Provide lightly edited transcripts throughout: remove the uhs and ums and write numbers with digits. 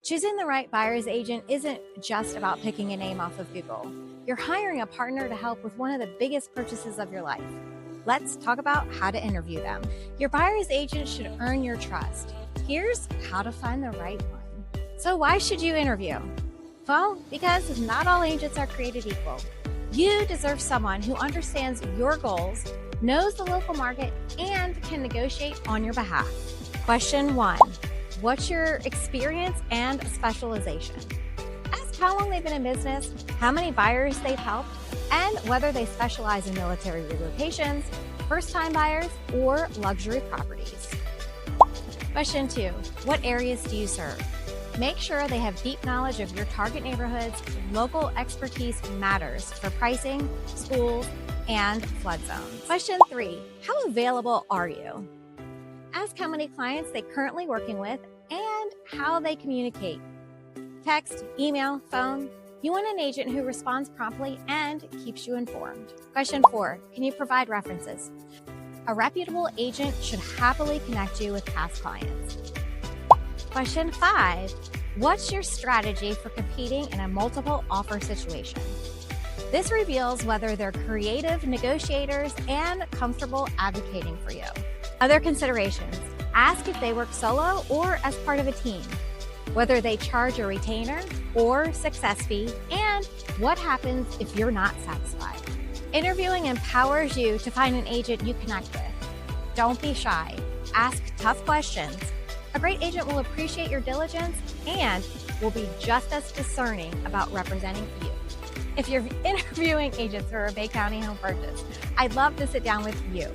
Choosing the right buyer's agent isn't just about picking a name off of Google. You're hiring a partner to help with one of the biggest purchases of your life. Let's talk about how to interview them. Your buyer's agent should earn your trust. Here's how to find the right one. So why should you interview? Well, because not all agents are created equal. You deserve someone who understands your goals, knows the local market, and can negotiate on your behalf. Question 1. What's your experience and specialization? Ask how long they've been in business, how many buyers they've helped, and whether they specialize in military relocations, first-time buyers, or luxury properties. Question 2. What areas do you serve? Make sure they have deep knowledge of your target neighborhoods. Local expertise matters for pricing, schools, and flood zones. Question 3. How available are you? Ask how many clients they're currently working with and how they communicate. Text, email, phone. You want an agent who responds promptly and keeps you informed. Question 4. Can you provide references? A reputable agent should happily connect you with past clients. Question 5. What's your strategy for competing in a multiple offer situation? This reveals whether they're creative negotiators and comfortable advocating for you. Other considerations. Ask if they work solo or as part of a team, whether they charge a retainer or success fee, and what happens if you're not satisfied. Interviewing empowers you to find an agent you connect with. Don't be shy. Ask tough questions. A great agent will appreciate your diligence and will be just as discerning about representing you. If you're interviewing agents for a Bay County home purchase, I'd love to sit down with you.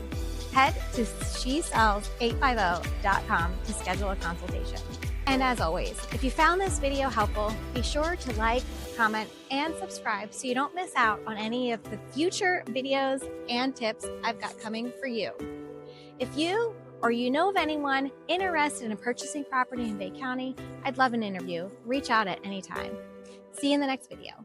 Head to shesells850.com to schedule a consultation. And as always, if you found this video helpful, be sure to like, comment, and subscribe so you don't miss out on any of the future videos and tips I've got coming for you. If you or you know of anyone interested in purchasing property in Bay County, I'd love an interview. Reach out at any time. See you in the next video.